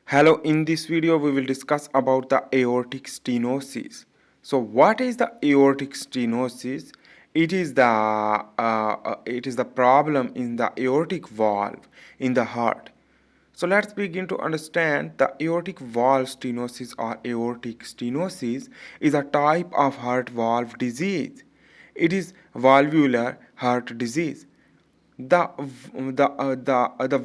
Hello, in this video we will discuss about the aortic stenosis. So what is the aortic stenosis? It is the problem in the aortic valve in the heart. So let's begin to understand the aortic valve stenosis or aortic stenosis is a type of heart valve disease. It is valvular heart disease. The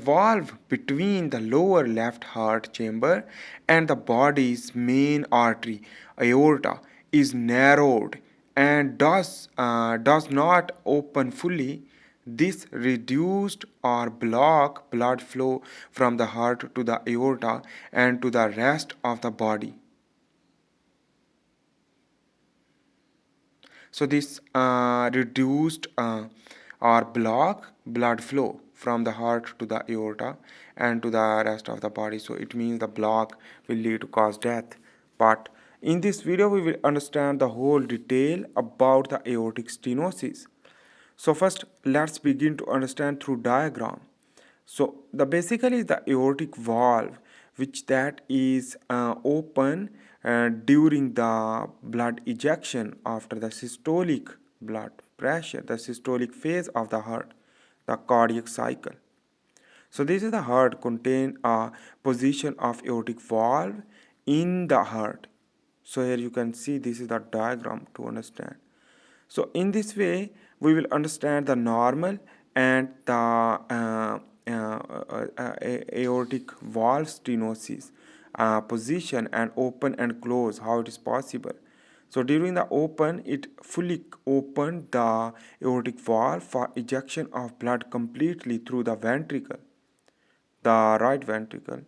valve between the lower left heart chamber and the body's main artery, aorta, is narrowed and does not open fully. This reduced or block blood flow from the heart to the aorta and to the rest of the body. So this reduced or block blood flow from the heart to the aorta and to the rest of the body. So it means the block will lead to cause death. But in this video we will understand the whole detail about the aortic stenosis. So first let's begin to understand through diagram. So the basically the aortic valve which that is open during the blood ejection after the systolic blood pressure, the systolic phase of the heart, the cardiac cycle. So this is the heart contain a position of aortic valve in the heart. So here you can see this is the diagram to understand. So in this way, we will understand the normal and the aortic valve stenosis position and open and close, how it is possible. So during the open, it fully opened the aortic valve for ejection of blood completely through the ventricle, the right ventricle.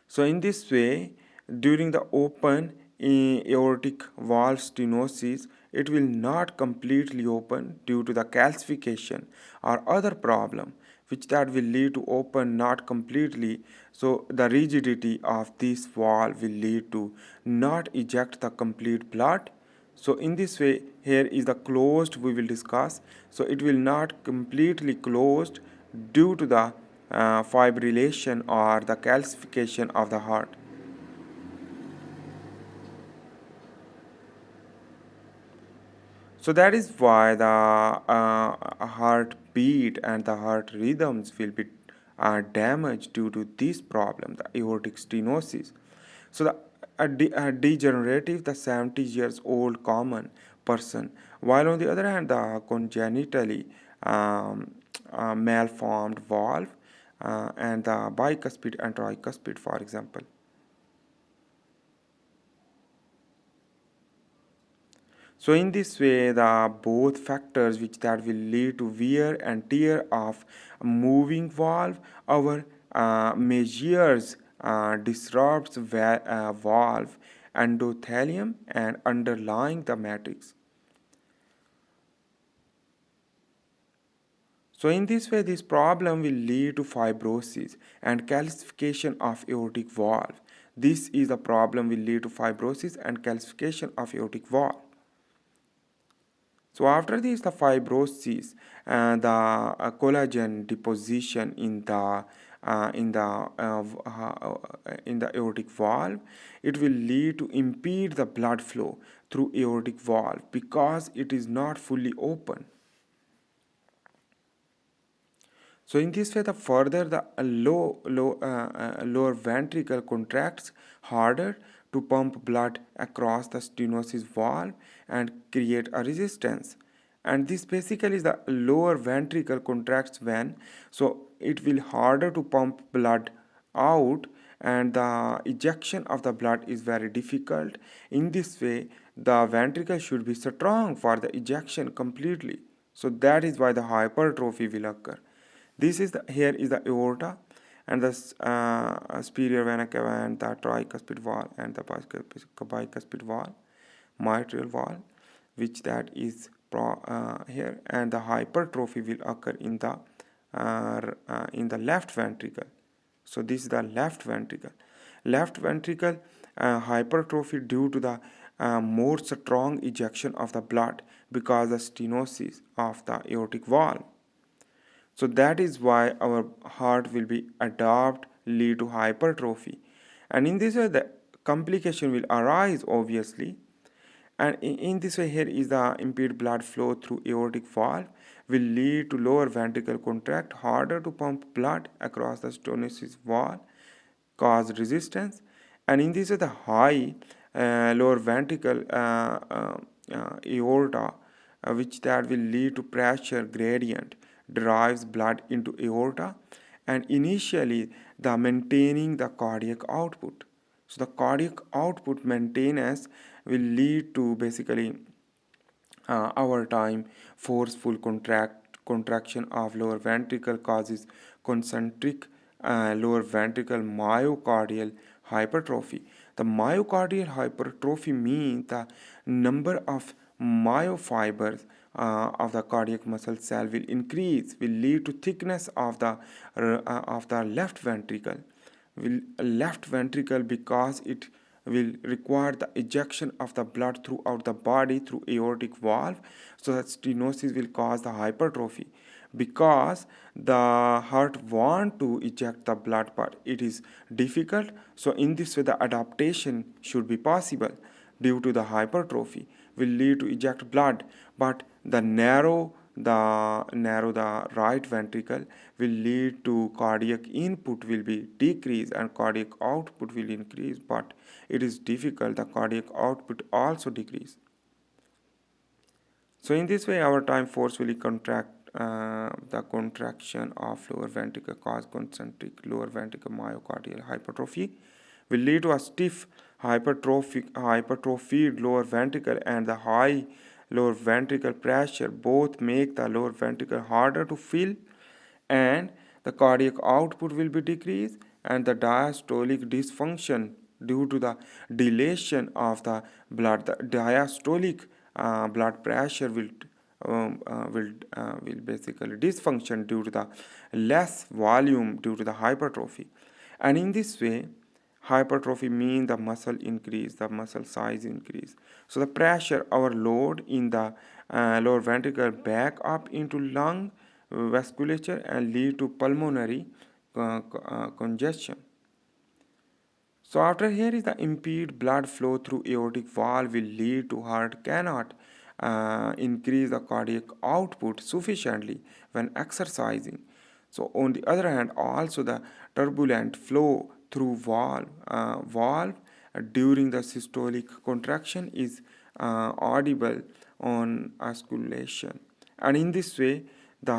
So in this way, during the open aortic valve stenosis, it will not completely open due to the calcification or other problem which that will lead to open not completely. So the rigidity of this valve will lead to not eject the complete blood. So in this way, here is the closed we will discuss. So it will not completely closed due to the fibrillation or the calcification of the heart. So that is why the heartbeat and the heart rhythms will be damaged due to this problem, the aortic stenosis. So the a degenerative, the 70 years old common person, while on the other hand, the congenitally malformed valve and the bicuspid and tricuspid, for example. So in this way, the both factors which that will lead to wear and tear of a moving valve, our measures disrupts valve endothelium and underlying the matrix. So in this way, this problem will lead to fibrosis and calcification of aortic valve. This is a problem will lead to fibrosis and calcification of aortic valve. So after this, the fibrosis, the collagen deposition in the aortic valve, it will lead to impede the blood flow through aortic valve because it is not fully open. So in this way, the further the lower ventricle contracts harder to pump blood across the stenosis valve and create a resistance. And this basically is the lower ventricle contracts when, so it will harder to pump blood out and the ejection of the blood is very difficult. In this way, the ventricle should be strong for the ejection completely. So that is why the hypertrophy will occur. This is the here is the aorta and the superior vena cava and the tricuspid valve and the bicuspid valve, mitral valve, which that is here, and the hypertrophy will occur in the left ventricle. So this is the left ventricle. Left ventricle hypertrophy due to the more strong ejection of the blood because the stenosis of the aortic valve. So that is why our heart will be adapt lead to hypertrophy. And in this way, the complication will arise, obviously. And in this way, here is the impeded blood flow through aortic valve will lead to lower ventricle contract, harder to pump blood across the stenosis wall, cause resistance. And in this way, the high lower ventricle aorta, which that will lead to pressure gradient, drives blood into aorta, and initially the maintaining the cardiac output. So the cardiac output maintenance will lead to basically our time forceful contraction of lower ventricle causes concentric lower ventricle myocardial hypertrophy. The myocardial hypertrophy means the number of myofibers of the cardiac muscle cell will increase, will lead to thickness of the left ventricle, because it will require the ejection of the blood throughout the body through aortic valve. So that stenosis will cause the hypertrophy, because the heart want to eject the blood but it is difficult. So in this way the adaptation should be possible. Due to the hypertrophy will lead to eject blood, but the narrow the right ventricle will lead to cardiac input will be decreased and cardiac output will increase, but it is difficult, the cardiac output also decrease. So in this way our time forcefully contract the contraction of lower ventricle cause concentric lower ventricle myocardial hypertrophy will lead to a stiff hypertrophied lower ventricle, and the high lower ventricle pressure both make the lower ventricle harder to fill, and the cardiac output will be decreased, and the diastolic dysfunction due to the dilation of the blood. The diastolic blood pressure will basically dysfunction due to the less volume due to the hypertrophy. And in this way hypertrophy means the muscle increase, the muscle size increase. So the pressure overload in the lower ventricle back up into lung vasculature and lead to pulmonary congestion. So after here is the impede blood flow through aortic valve will lead to heart cannot increase the cardiac output sufficiently when exercising. So on the other hand, also the turbulent flow through valve during the systolic contraction is audible on osculation, and in this way the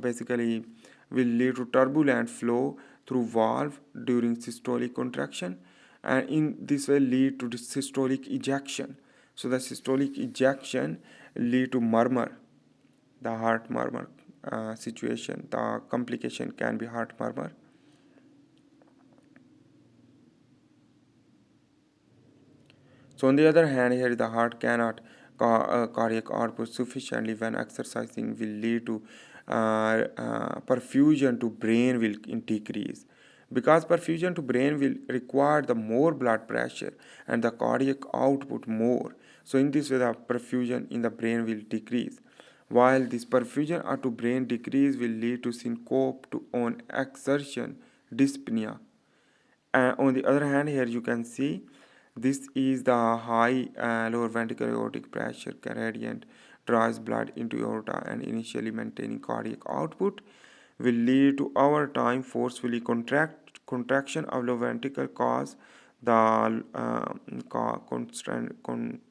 basically will lead to turbulent flow through valve during systolic contraction, and in this way lead to the systolic ejection. So the systolic ejection lead to murmur, the heart murmur situation. The complication can be heart murmur. So on the other hand, here the heart cannot cardiac output sufficiently when exercising will lead to perfusion to brain will decrease, because perfusion to brain will require the more blood pressure and the cardiac output more. So in this way the perfusion in the brain will decrease, while this perfusion to brain decrease will lead to syncope to on exertion dyspnea. And on the other hand, here you can see this is the high lower ventricular aortic pressure gradient draws blood into aorta, and initially maintaining cardiac output will lead to over time forcefully contraction of lower ventricle cause the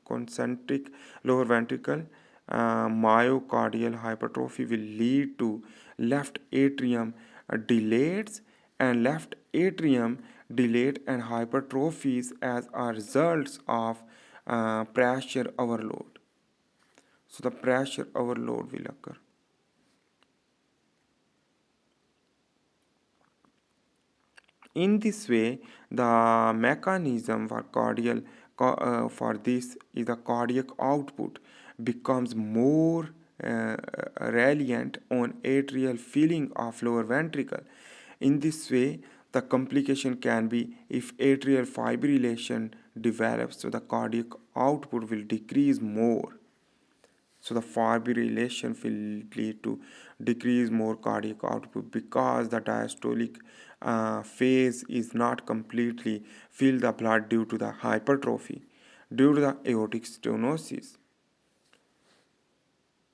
concentric lower ventricle myocardial hypertrophy will lead to left atrium delays and left atrium delayed and hypertrophies as a result of pressure overload. So the pressure overload will occur. In this way, the mechanism for this is the cardiac output becomes more reliant on atrial filling of lower ventricle. In this way, the complication can be if atrial fibrillation develops, so the cardiac output will decrease more. So the fibrillation will lead to decrease more cardiac output because the diastolic phase is not completely fill the blood due to the hypertrophy, due to the aortic stenosis.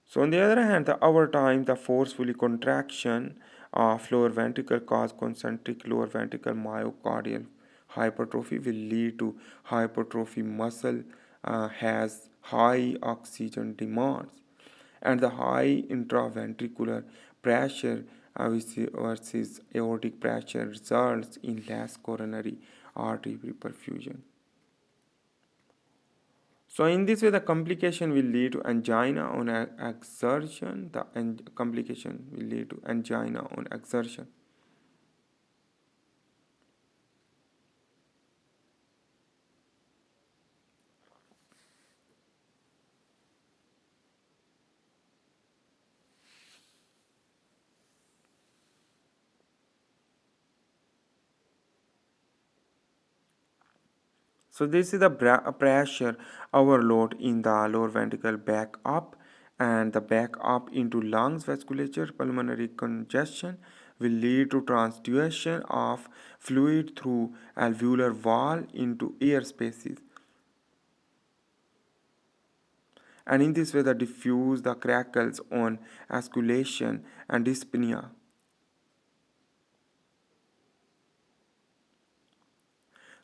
So on the other hand, over time, the forceful contraction of lower ventricle cause concentric lower ventricle myocardial hypertrophy will lead to hypertrophy. Muscle has high oxygen demands, and the high intraventricular pressure versus aortic pressure results in less coronary artery perfusion. So in this way, the complication will lead to angina on exertion. The complication will lead to angina on exertion. So this is the pressure overload in the lower ventricle back up, and the back up into lungs vasculature. Pulmonary congestion will lead to transduction of fluid through alveolar wall into air spaces. And in this way, the diffuse the crackles on escalation and dyspnea.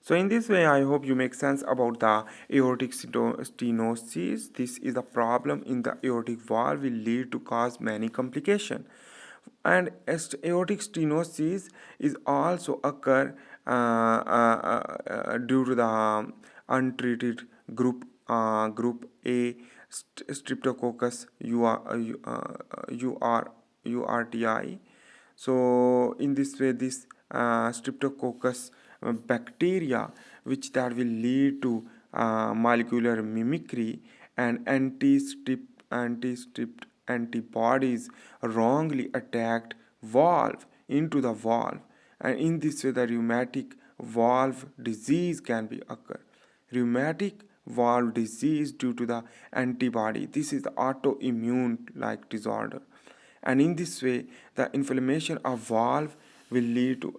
So in this way, I hope you make sense about the aortic stenosis. This is a problem in the aortic valve will lead to cause many complications. And aortic stenosis is also occur due to the untreated group A streptococcus URTI. So in this way, this streptococcus bacteria, which that will lead to molecular mimicry and anti-strep antibodies wrongly attacked valve into the valve, and in this way the rheumatic valve disease can be occur. Rheumatic valve disease due to the antibody, this is the autoimmune like disorder, and in this way the inflammation of valve will lead to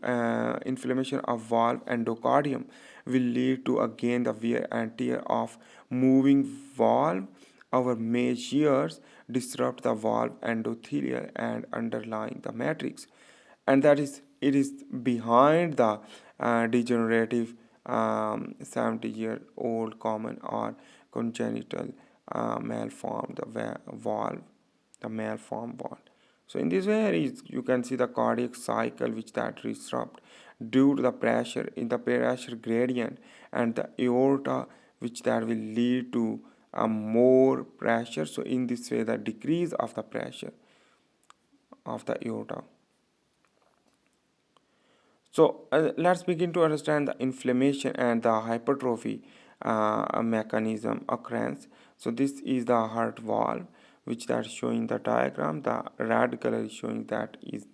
inflammation of valve endocardium will lead to again the wear and tear of moving valve. Our measures disrupt the valve endothelial and underlying the matrix, and that is it is behind the degenerative 70-year-old common or congenital malformed valve, the malformed valve. So in this way, you can see the cardiac cycle which that disrupt due to the pressure in the pressure gradient, and the aorta which that will lead to more pressure. So in this way, the decrease of the pressure of the aorta. So let's begin to understand the inflammation and the hypertrophy mechanism occurrence. So this is the heart valve, which that showing the diagram. The red color is showing that is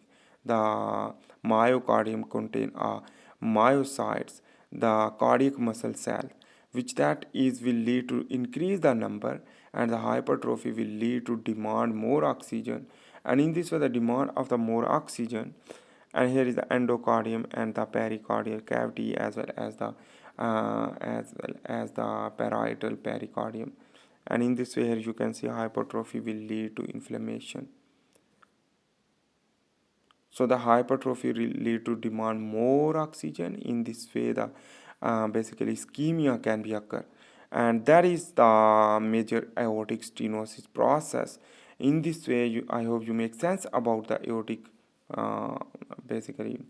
the myocardium contain myocytes, the cardiac muscle cell, which that is will lead to increase the number, and the hypertrophy will lead to demand more oxygen, and in this way the demand of the more oxygen, and here is the endocardium and the pericardial cavity as the parietal pericardium, and in this way here you can see hypertrophy will lead to inflammation. So the hypertrophy will lead to demand more oxygen. In this way, the basically ischemia can be occur, and that is the major aortic stenosis process. In this way, I hope you make sense about the aortic. Basically,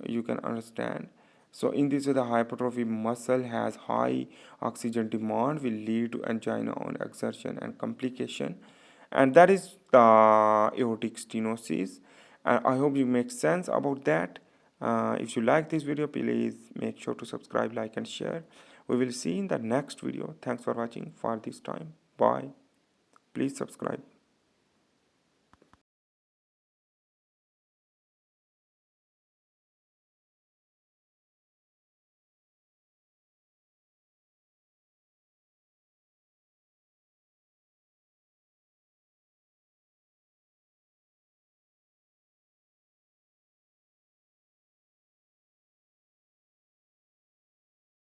you can understand. So in this way, the hypertrophy muscle has high oxygen demand will lead to angina on exertion and complication, and that is the aortic stenosis. And I hope you make sense about that. If you like this video, please make sure to subscribe, like, and share. We will see in the next video. Thanks for watching for this time. Bye. Please subscribe.